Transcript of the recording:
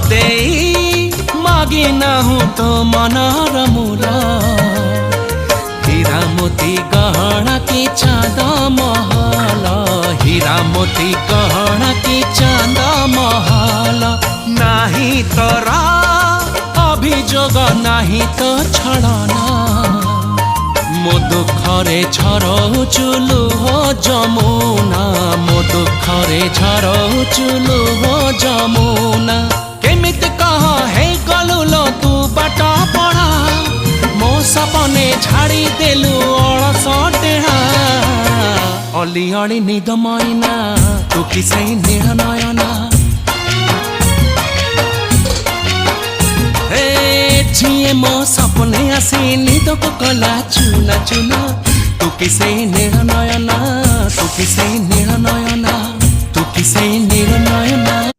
देई मागी नाहु तो मनर मूल हीरा मोती गहना की चांद महल हीरा मोती गहना की चांद महल नाही तोरा अभियोग नाही तो छड़ना मो दुखरे झरौचु लुह जमुना मो दुखरे झरौचु लुह जमुना केमिति कह हे गलुलो तू बाट पढ़ा मो सपने झाड़ी देलु अलस टेढ़ा अली अली निद मैना तू किसे नील नयना जिए मो सपने आसी निद को कला चुना चुना तू किसे नील नयना तू किसे नील नयना तू किसे नील नयना।